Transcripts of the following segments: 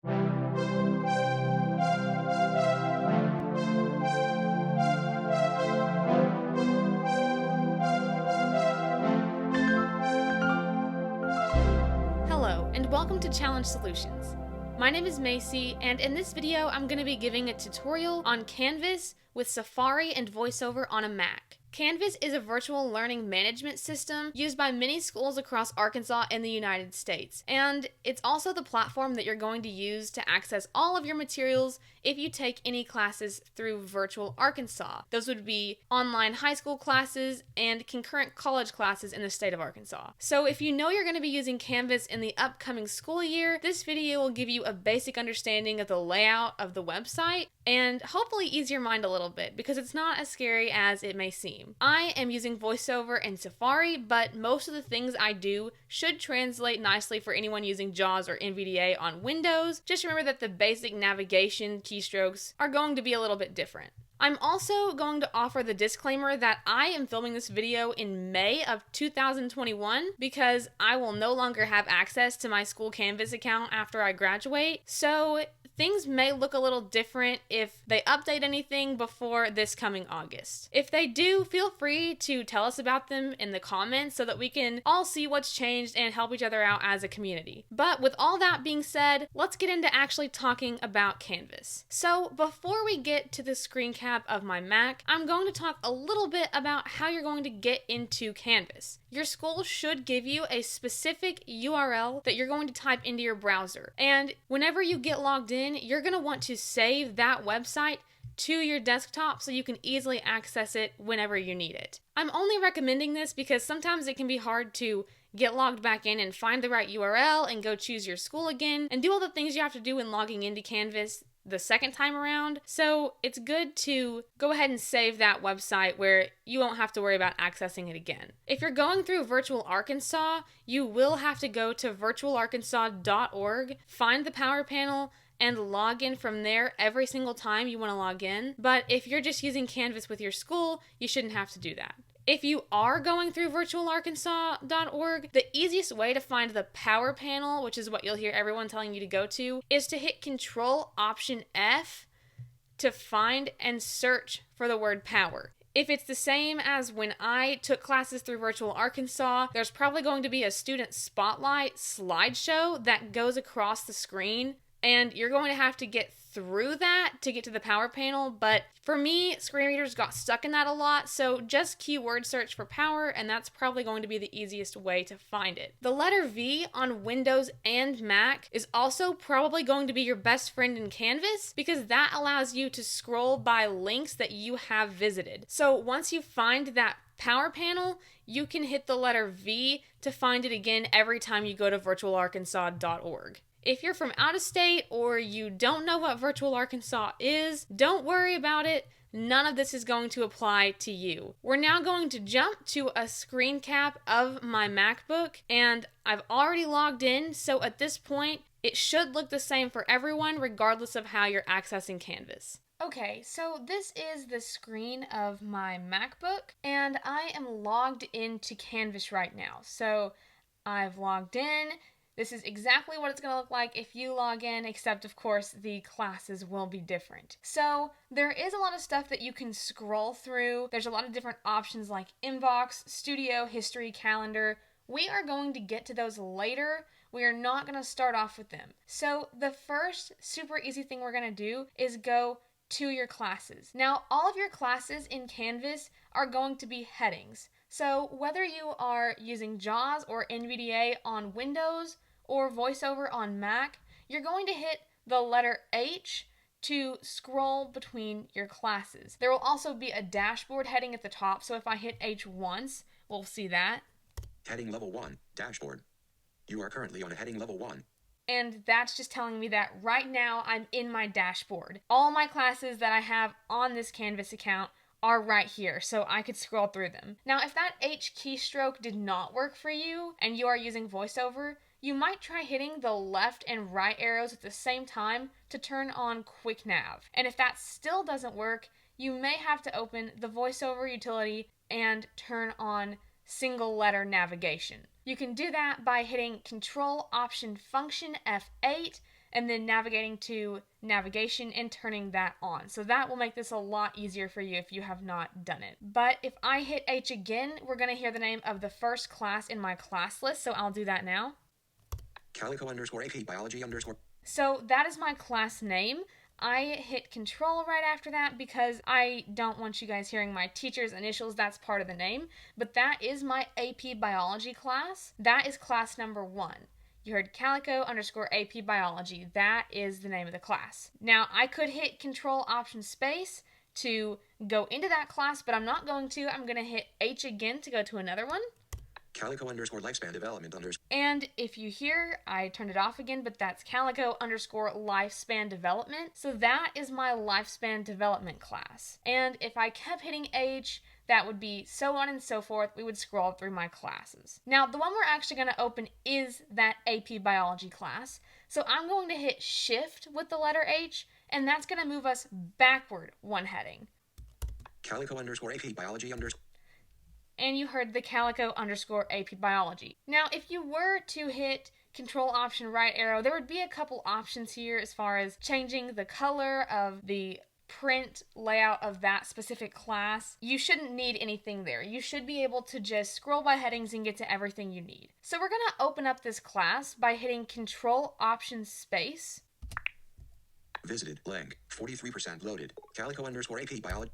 Hello, and welcome to Challenge Solutions. My name is Macy, and in this video I'm going to be giving a tutorial on Canvas with Safari and VoiceOver on a Mac. Canvas is a virtual learning management system used by many schools across Arkansas and the United States, and it's also the platform that you're going to use to access all of your materials if you take any classes through Virtual Arkansas. Those would be online high school classes and concurrent college classes in the state of Arkansas. So if you know you're going to be using Canvas in the upcoming school year, this video will give you a basic understanding of the layout of the website and hopefully ease your mind a little bit because it's not as scary as it may seem. I am using VoiceOver and Safari, but most of the things I do should translate nicely for anyone using JAWS or NVDA on Windows. Just remember that the basic navigation keystrokes are going to be a little bit different. I'm also going to offer the disclaimer that I am filming this video in May of 2021 because I will no longer have access to my school Canvas account after I graduate. So things may look a little different if they update anything before this coming August. If they do, feel free to tell us about them in the comments so that we can all see what's changed and help each other out as a community. But with all that being said, let's get into actually talking about Canvas. So before we get to the screen cap of my Mac, I'm going to talk a little bit about how you're going to get into Canvas. Your school should give you a specific URL that you're going to type into your browser. And whenever you get logged in, you're going to want to save that website to your desktop so you can easily access it whenever you need it. I'm only recommending this because sometimes it can be hard to get logged back in and find the right URL and go choose your school again and do all the things you have to do when logging into Canvas the second time around. So it's good to go ahead and save that website where you won't have to worry about accessing it again. If you're going through Virtual Arkansas, you will have to go to virtualarkansas.org, find the Power Panel, and log in from there every single time you want to log in. But if you're just using Canvas with your school, you shouldn't have to do that. If you are going through virtualarkansas.org, the easiest way to find the Power Panel, which is what you'll hear everyone telling you to go to, is to hit Control-Option-F to find and search for the word power. If it's the same as when I took classes through Virtual Arkansas, there's probably going to be a student spotlight slideshow that goes across the screen, and you're going to have to get through that to get to the Power Panel, but for me, screen readers got stuck in that a lot, so just keyword search for power, and that's probably going to be the easiest way to find it. The letter V on Windows and Mac is also probably going to be your best friend in Canvas because that allows you to scroll by links that you have visited. So once you find that Power Panel, you can hit the letter V to find it again every time you go to virtualarkansas.org. If you're from out of state or you don't know what Virtual Arkansas is, don't worry about it. None of this is going to apply to you. We're now going to jump to a screen cap of my MacBook, and I've already logged in, so at this point, it should look the same for everyone regardless of how you're accessing Canvas. Okay, so this is the screen of my MacBook, and I am logged into Canvas right now. So I've logged in. This is exactly what it's going to look like if you log in, except of course the classes will be different. So there is a lot of stuff that you can scroll through. There's a lot of different options like Inbox, Studio, History, Calendar. We are going to get to those later. We are not going to start off with them. So the first super easy thing we're going to do is go to your classes. Now, all of your classes in Canvas are going to be headings. So whether you are using JAWS or NVDA on Windows or VoiceOver on Mac, you're going to hit the letter H to scroll between your classes. There will also be a dashboard heading at the top, so if I hit H once, we'll see that. Heading Level 1, Dashboard. You are currently on a Heading Level 1. And that's just telling me that right now I'm in my dashboard. All my classes that I have on this Canvas account are right here, so I could scroll through them. Now, if that H keystroke did not work for you and you are using VoiceOver, you might try hitting the left and right arrows at the same time to turn on Quick Nav. And if that still doesn't work, you may have to open the VoiceOver utility and turn on single letter navigation. You can do that by hitting Control-Option-Function F8 and then navigating to navigation and turning that on. So that will make this a lot easier for you if you have not done it. But if I hit H again, we're going to hear the name of the first class in my class list, so I'll do that now. Calico _ AP Biology _ So that is my class name. I hit control right after that because I don't want you guys hearing my teacher's initials. That's part of the name. But that is my AP Biology class. That is class number 1. You heard Calico _ AP Biology. That is the name of the class. Now, I could hit control option space to go into that class, but I'm not going to. I'm going to hit H again to go to another one. Calico _ Lifespan Development _ And if you hear, I turned it off again, but that's Calico _ Lifespan Development. So that is my Lifespan Development class. And if I kept hitting H, that would be so on and so forth. We would scroll through my classes. Now, the one we're actually going to open is that AP Biology class. So I'm going to hit Shift with the letter H, and that's going to move us backward one heading. Calico _ AP Biology _ And you heard the Calico _ AP Biology. Now, if you were to hit control option right arrow, there would be a couple options here as far as changing the color of the print layout of that specific class. You shouldn't need anything there. You should be able to just scroll by headings and get to everything you need. So we're going to open up this class by hitting control option space. Visited link 43% loaded. Calico _ AP Biology.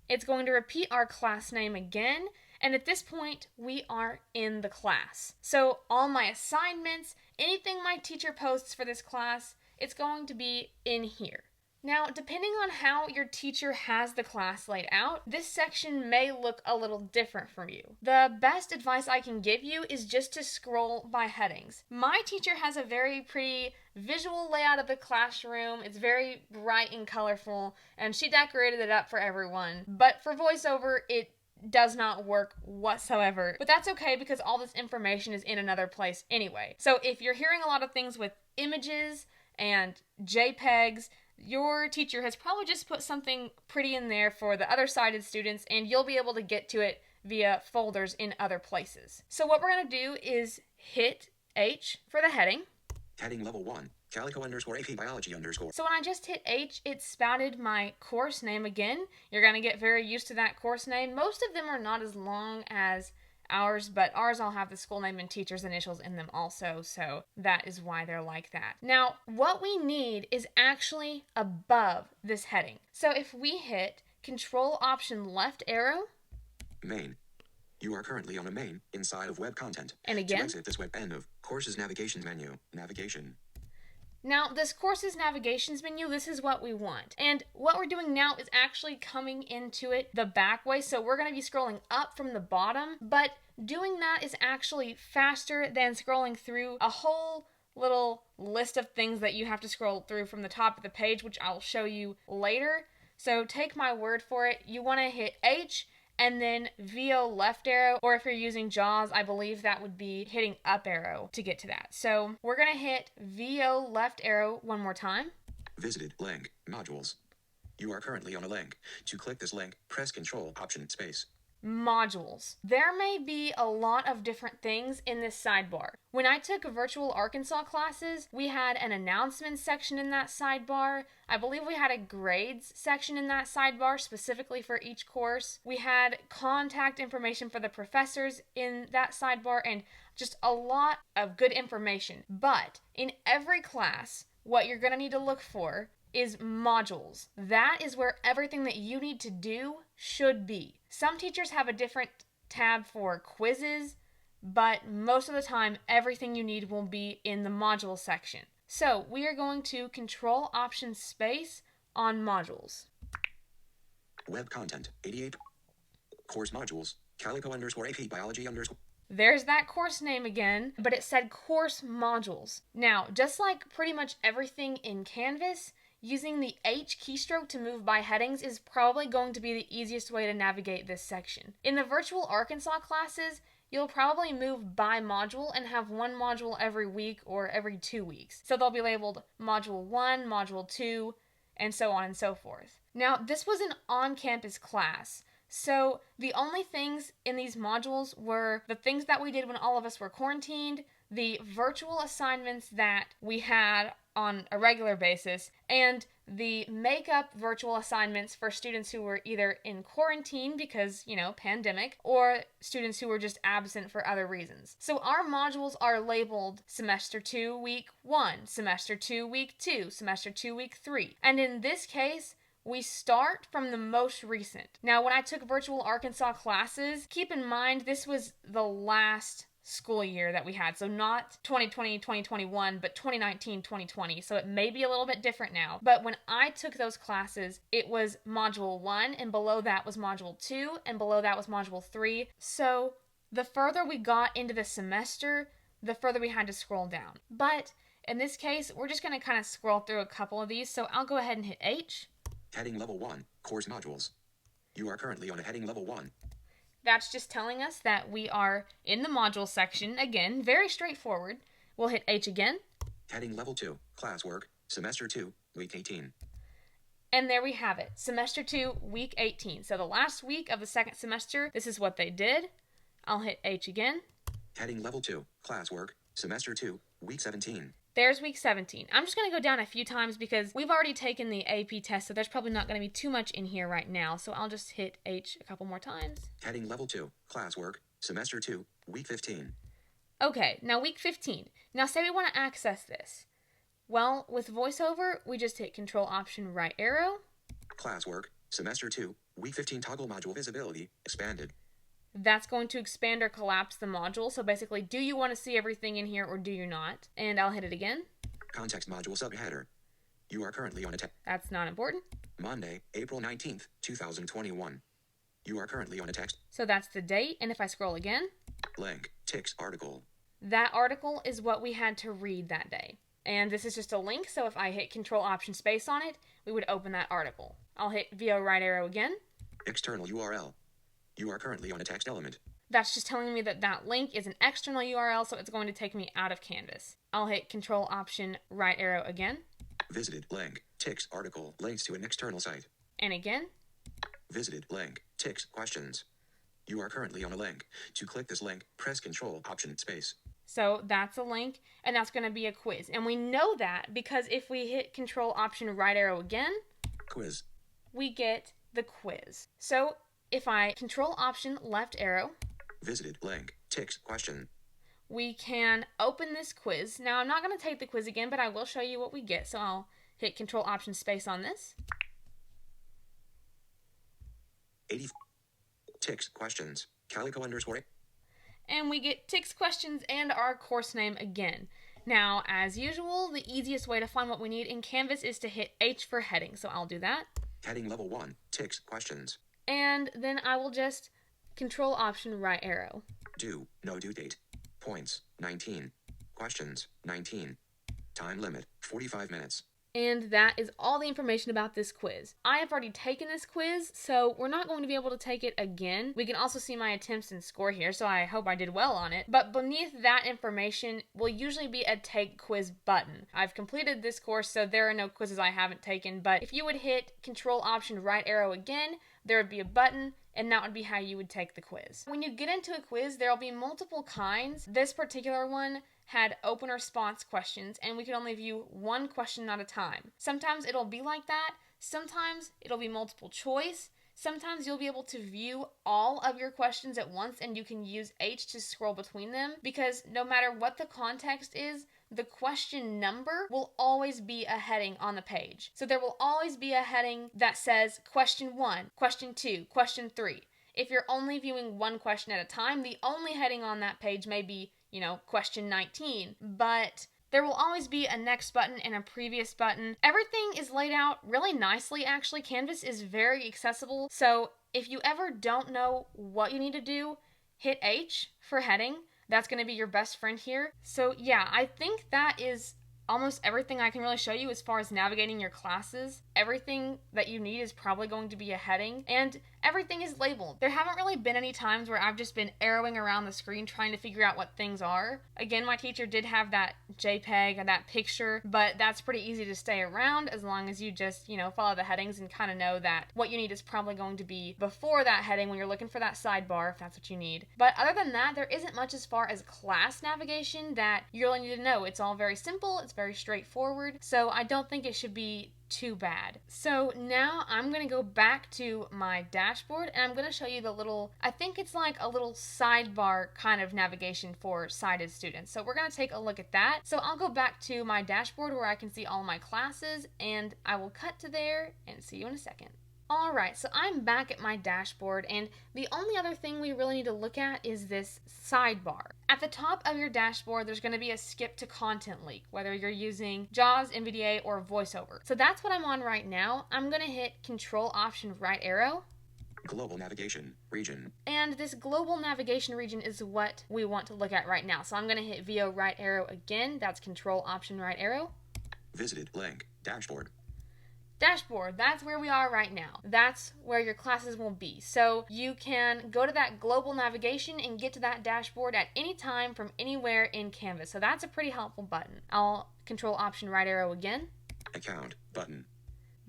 It's going to repeat our class name again, and at this point, we are in the class. So all my assignments, anything my teacher posts for this class, it's going to be in here. Now, depending on how your teacher has the class laid out, this section may look a little different for you. The best advice I can give you is just to scroll by headings. My teacher has a very pretty visual layout of the classroom. It's very bright and colorful, and she decorated it up for everyone. But for VoiceOver, it does not work whatsoever. But that's okay because all this information is in another place anyway. So if you're hearing a lot of things with images and JPEGs, your teacher has probably just put something pretty in there for the other sighted students, and you'll be able to get to it via folders in other places. So what we're going to do is hit H for the heading. Heading level 1. Calico _ AP Biology _ So when I just hit H, it spouted my course name again. You're going to get very used to that course name. Most of them are not as long as ours, but ours all have the school name and teacher's initials in them also, so that is why they're like that. Now, what we need is actually above this heading. So if we hit control option left arrow. Main. You are currently on a main inside of web content. And again. To exit this web end of courses navigation menu. Navigation. Now, this courses navigations menu, this is what we want. And what we're doing now is actually coming into it the back way. So we're going to be scrolling up from the bottom, but doing that is actually faster than scrolling through a whole little list of things that you have to scroll through from the top of the page, which I'll show you later. So take my word for it. You want to hit H and then VO left arrow, or if you're using JAWS, I believe that would be hitting up arrow to get to that. So we're going to hit VO left arrow one more time. Visited link modules. You are currently on a link. To click this link, press control option space. Modules. There may be a lot of different things in this sidebar. When I took virtual Arkansas classes, we had an announcements section in that sidebar. I believe we had a grades section in that sidebar specifically for each course. We had contact information for the professors in that sidebar and just a lot of good information. But in every class, what you're going to need to look for is modules. That is where everything that you need to do should be. Some teachers have a different tab for quizzes, but most of the time, everything you need will be in the module section. So we are going to control option space on modules. Web content, 88. Course modules, Calico _ AP Biology _ There's that course name again, but it said course modules. Now, just like pretty much everything in Canvas, using the H keystroke to move by headings is probably going to be the easiest way to navigate this section. In the virtual Arkansas classes, you'll probably move by module and have one module every week or every 2 weeks. So they'll be labeled module 1, module 2, and so on and so forth. Now, this was an on-campus class, so the only things in these modules were the things that we did when all of us were quarantined, the virtual assignments that we had on a regular basis, and the makeup virtual assignments for students who were either in quarantine because, pandemic, or students who were just absent for other reasons. So our modules are labeled Semester 2, Week 1, Semester 2, Week 2, Semester 2, Week 3. And in this case, we start from the most recent. Now, when I took virtual Arkansas classes, keep in mind this was the last school year that we had. So not 2020-2021, but 2019-2020. So it may be a little bit different now. But when I took those classes, it was Module 1, and below that was Module 2, and below that was Module 3. So the further we got into the semester, the further we had to scroll down. But in this case, we're just going to kind of scroll through a couple of these. So I'll go ahead and hit H. Heading Level 1, Course Modules. You are currently on a Heading Level 1. That's just telling us that we are in the module section. Again, very straightforward. We'll hit H again. Heading Level 2, Classwork, Semester 2, Week 18. And there we have it. Semester 2, Week 18. So the last week of the second semester, this is what they did. I'll hit H again. Heading Level 2, Classwork, Semester 2, Week 17. There's Week 17. I'm just going to go down a few times because we've already taken the AP test, so there's probably not going to be too much in here right now. So I'll just hit H a couple more times. Heading Level 2, Classwork, Semester 2, Week 15. Okay, now Week 15. Now say we want to access this. Well, with VoiceOver, we just hit Control-Option-Right arrow. Classwork, Semester 2, Week 15 Toggle Module Visibility, Expanded. That's going to expand or collapse the module. So basically, do you want to see everything in here or do you not? And I'll hit it again. Context Module Subheader. You are currently on a text. That's not important. Monday, April 19th, 2021. You are currently on a text. So that's the date. And if I scroll again. Link, Tix article. That article is what we had to read that day. And this is just a link. So if I hit Control-Option-Space on it, we would open that article. I'll hit VO right arrow again. External URL. You are currently on a text element. That's just telling me that that link is an external URL, so it's going to take me out of Canvas. I'll hit Control-Option-Right arrow again. Visited link, Tix article, links to an external site. And again. Visited link, Tix questions. You are currently on a link. To click this link, press Control-Option-Space. So that's a link, and that's going to be a quiz. And we know that because if we hit Control-Option-Right arrow again, quiz, we get the quiz. So if I Control-Option-Left arrow, visited link, Tix question, we can open this quiz. Now, I'm not going to take the quiz again, but I will show you what we get. So I'll hit Control-Option-Space on this. 80 Tix questions, Calico _ And we get Tix questions and our course name again. Now, as usual, the easiest way to find what we need in Canvas is to hit H for heading. So I'll do that. Heading Level 1, Tix questions. And then I will just Control-Option-Right arrow. Due, no due date. Points, 19. Questions, 19. Time limit, 45 minutes. And that is all the information about this quiz. I have already taken this quiz, so we're not going to be able to take it again. We can also see my attempts and score here, so I hope I did well on it. But beneath that information will usually be a Take Quiz button. I've completed this course, so there are no quizzes I haven't taken, but if you would hit Control-Option-Right arrow again, there would be a button, and that would be how you would take the quiz. When you get into a quiz, there will be multiple kinds. This particular one had open response questions, and we could only view one question at a time. Sometimes it'll be like that. Sometimes it'll be multiple choice. Sometimes you'll be able to view all of your questions at once, and you can use H to scroll between them, because no matter what the context is, the question number will always be a heading on the page. So there will always be a heading that says question 1, question 2, question 3. If you're only viewing one question at a time, the only heading on that page may be, question 19. But there will always be a next button and a previous button. Everything is laid out really nicely, actually. Canvas is very accessible. So if you ever don't know what you need to do, hit H for heading. That's going to be your best friend here. So yeah, I think that is almost everything I can really show you as far as navigating your classes. Everything that you need is probably going to be a heading. And everything is labeled. There haven't really been any times where I've just been arrowing around the screen trying to figure out what things are. Again, my teacher did have that JPEG and that picture, but that's pretty easy to stay around as long as you just, follow the headings and kind of know that what you need is probably going to be before that heading when you're looking for that sidebar, if that's what you need. But other than that, there isn't much as far as class navigation that you really need to know. It's all very simple, it's very straightforward, so I don't think it should be too bad. So now I'm going to go back to my dashboard and I'm going to show you the little, I think it's like a little sidebar kind of navigation for sighted students. So we're going to take a look at that. So I'll go back to my dashboard where I can see all my classes, and I will cut to there and see you in a second. Alright, so I'm back at my dashboard, and the only other thing we really need to look at is this sidebar. At the top of your dashboard, there's going to be a skip to content leak, whether you're using JAWS, NVDA, or VoiceOver. So that's what I'm on right now. I'm going to hit Control Option right arrow. Global navigation region. And this global navigation region is what we want to look at right now. So I'm going to hit VO right arrow again. That's Control Option right arrow. Visited link dashboard. Dashboard, that's where we are right now. That's where your classes will be. So you can go to that global navigation and get to that dashboard at any time from anywhere in Canvas. So that's a pretty helpful button. I'll Control Option right arrow again. Account button.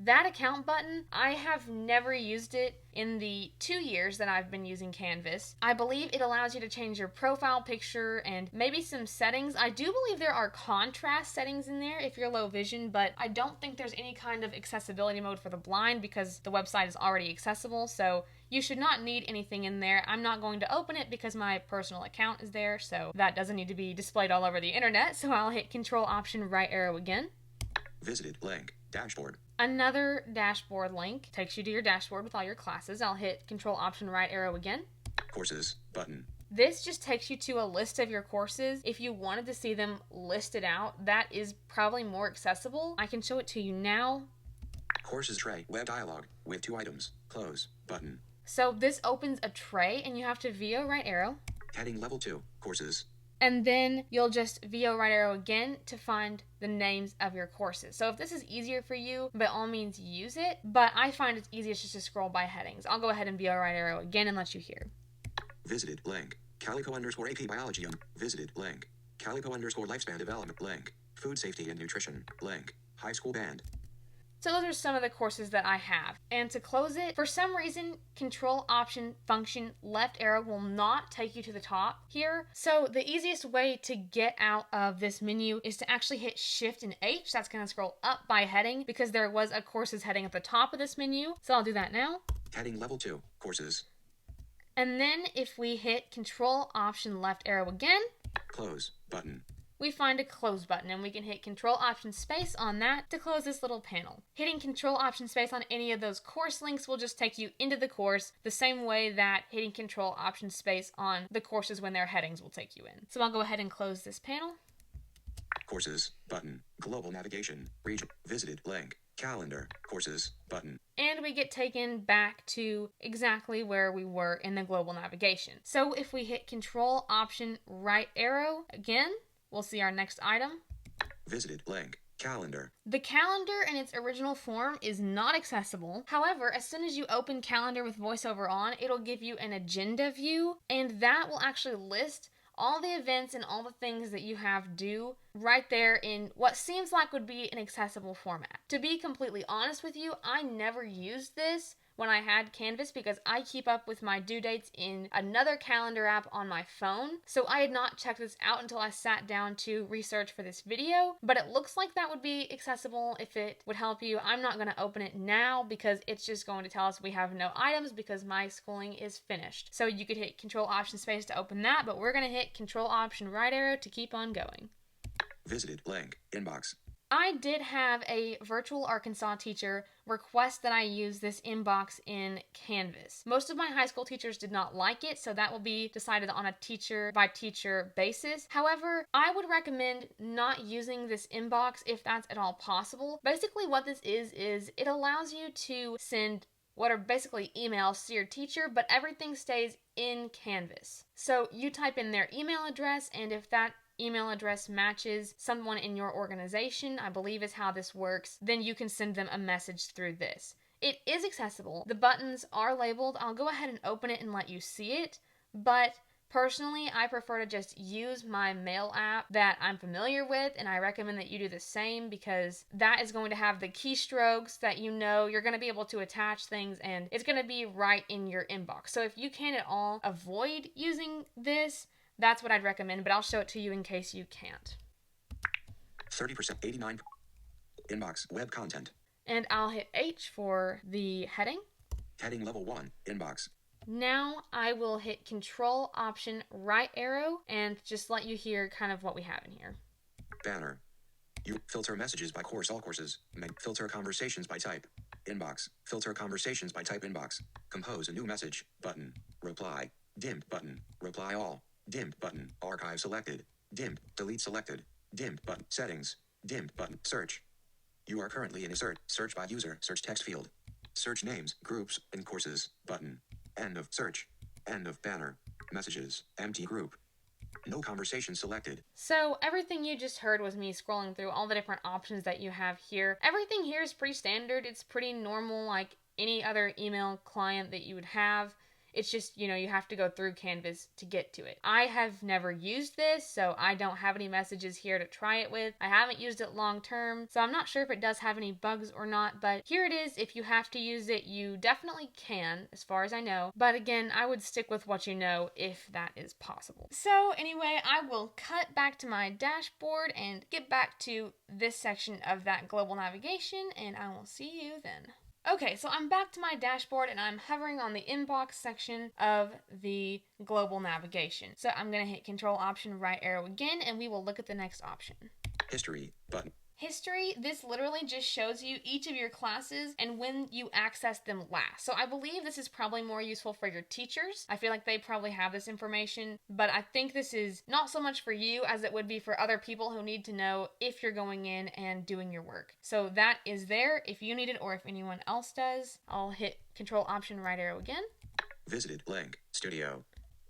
That account button, I have never used it in the 2 years that I've been using Canvas. I believe it allows you to change your profile picture and maybe some settings. I do believe there are contrast settings in there if you're low vision, but I don't think there's any kind of accessibility mode for the blind because the website is already accessible, so you should not need anything in there. I'm not going to open it because my personal account is there, so that doesn't need to be displayed all over the internet, so I'll hit Control Option right arrow again. Visited link dashboard. Another dashboard link takes you to your dashboard with all your classes. I'll hit Control Option right arrow again. Courses button. This just takes you to a list of your courses. If you wanted to see them listed out, that is probably more accessible. I can show it to you now. Courses tray web dialog with 2 items. Close button. So this opens a tray and you have to VO right arrow. Heading level 2 courses. And then you'll just VO right arrow again to find the names of your courses. So if this is easier for you, by all means use it, but I find it's easiest just to scroll by headings. I'll go ahead and VO right arrow again and let you hear. Visited link Calico _ AP biology visited link Calico _ lifespan development link food safety and nutrition link high school band. So those are some of the courses that I have. And to close it, for some reason, Control Option function left arrow will not take you to the top here. So the easiest way to get out of this menu is to actually hit Shift and H. That's going to scroll up by heading because there was a courses heading at the top of this menu. So I'll do that now. Heading level 2 courses. And then if we hit Control Option left arrow again, close button. We find a close button and we can hit Control Option space on that to close this little panel. Hitting Control Option space on any of those course links will just take you into the course the same way that hitting Control Option space on the courses when their headings will take you in. So I'll go ahead and close this panel. Courses button. Global navigation region. Visited link calendar courses button. And we get taken back to exactly where we were in the global navigation. So if we hit Control Option right arrow again, we'll see our next item. Visited link calendar. The calendar in its original form is not accessible. However, as soon as you open Calendar with VoiceOver on, it'll give you an agenda view, and that will actually list all the events and all the things that you have due right there in what seems like would be an accessible format. To be completely honest with you, I never used this when I had Canvas because I keep up with my due dates in another calendar app on my phone. So I had not checked this out until I sat down to research for this video, but it looks like that would be accessible if it would help you. I'm not going to open it now because it's just going to tell us we have no items because my schooling is finished. So you could hit Control Option space to open that, but we're going to hit Control Option right arrow to keep on going. Visited link inbox. I did have a virtual Arkansas teacher request that I use this inbox in Canvas. Most of my high school teachers did not like it, so that will be decided on a teacher by teacher basis. However, I would recommend not using this inbox if that's at all possible. Basically what this is it allows you to send what are basically emails to your teacher, but everything stays in Canvas. So you type in their email address, and if that email address matches someone in your organization, I believe is how this works, then you can send them a message through this. it is accessible. The buttons are labeled. I'll go ahead and open it and let you see it, but personally, I prefer to just use my mail app that I'm familiar with, and I recommend that you do the same because that is going to have the keystrokes that you know you're going to be able to attach things, and it's going to be right in your inbox. So if you can at all avoid using this, that's what I'd recommend, but I'll show it to you in case you can't. 30%, 89. Inbox, web content. And I'll hit H for the heading. Heading level 1, inbox. Now I will hit Control Option right arrow and just let you hear kind of what we have in here. Banner. You filter messages by course, all courses. Filter conversations by type. Inbox. Filter conversations by type, inbox. Compose a new message. Button. Reply. Dimmed button. Reply all. Dimmed button. Archive selected. Dimmed. Delete selected. Dimmed button. Settings. Dimmed button. Search. You are currently in a search. Search by user. Search text field. Search names, groups, and courses. Button. End of search. End of banner. Messages. Empty group. No conversation selected. So everything you just heard was me scrolling through all the different options that you have here. Everything here is pretty standard. It's pretty normal, like any other email client that you would have. It's just, you have to go through Canvas to get to it. I have never used this, so I don't have any messages here to try it with. I haven't used it long term, so I'm not sure if it does have any bugs or not, but here it is. If you have to use it, you definitely can, as far as I know. But again, I would stick with what you know if that is possible. So anyway, I will cut back to my dashboard and get back to this section of that global navigation, and I will see you then. Okay, so I'm back to my dashboard and I'm hovering on the inbox section of the global navigation. So I'm going to hit Control Option right arrow again and we will look at the next option. History button. History, this literally just shows you each of your classes and when you accessed them last. So I believe this is probably more useful for your teachers. I feel like they probably have this information, but I think this is not so much for you as it would be for other people who need to know if you're going in and doing your work. So that is there if you need it or if anyone else does. I'll hit Control Option right arrow again. Visited link, studio.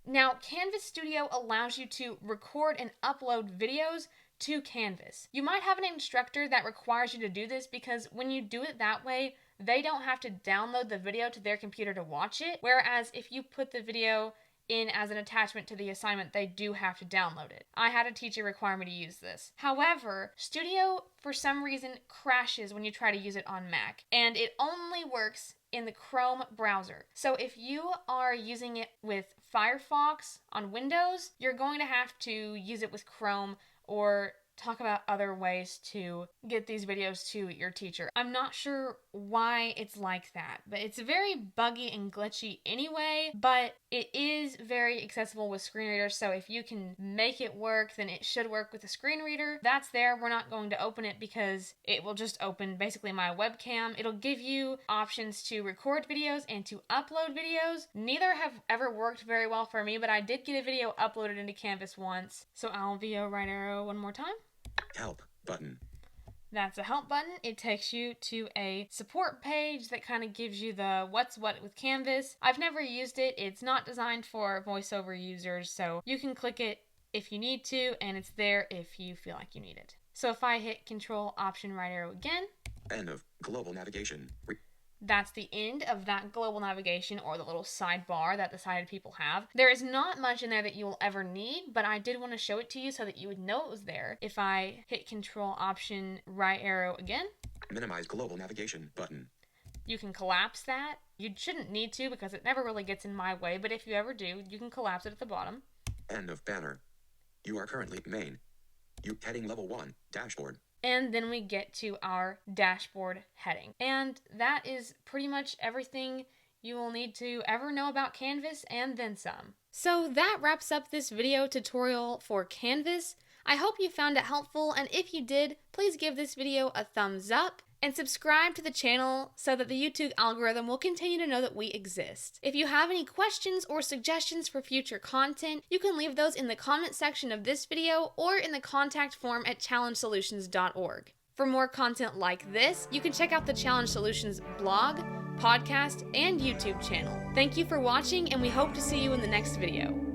Now, Canvas Studio allows you to record and upload videos to Canvas. You might have an instructor that requires you to do this because when you do it that way, they don't have to download the video to their computer to watch it. Whereas if you put the video in as an attachment to the assignment, they do have to download it. I had a teacher require me to use this. However, Studio, for some reason, crashes when you try to use it on Mac, and it only works in the Chrome browser. So if you are using it with Firefox on Windows, you're going to have to use it with Chrome or talk about other ways to get these videos to your teacher. I'm not sure why it's like that, but it's very buggy and glitchy anyway, but it is very accessible with screen readers, so if you can make it work, then it should work with a screen reader. That's there. We're not going to open it because it will just open basically my webcam. It'll give you options to record videos and to upload videos. Neither have ever worked very well for me, but I did get a video uploaded into Canvas once, so I'll VO right arrow one more time. Help button. That's a help button. It takes you to a support page that kind of gives you the what's what with Canvas. I've never used it. It's not designed for VoiceOver users, so you can click it if you need to, and it's there if you feel like you need it. So if I hit Control Option right arrow again. End of global navigation. That's the end of that global navigation or the little sidebar that the sighted people have. There is not much in there that you will ever need, but I did want to show it to you so that you would know it was there. If I hit Control Option right arrow again. Minimize global navigation button. You can collapse that. You shouldn't need to because it never really gets in my way, but if you ever do, you can collapse it at the bottom. End of banner. You are currently main. You heading level 1, dashboard. And then we get to our dashboard heading. And that is pretty much everything you will need to ever know about Canvas and then some. So that wraps up this video tutorial for Canvas. I hope you found it helpful, and if you did, please give this video a thumbs up and subscribe to the channel so that the YouTube algorithm will continue to know that we exist. If you have any questions or suggestions for future content, you can leave those in the comment section of this video or in the contact form at challengesolutions.org. For more content like this, you can check out the Challenge Solutions blog, podcast, and YouTube channel. Thank you for watching, and we hope to see you in the next video.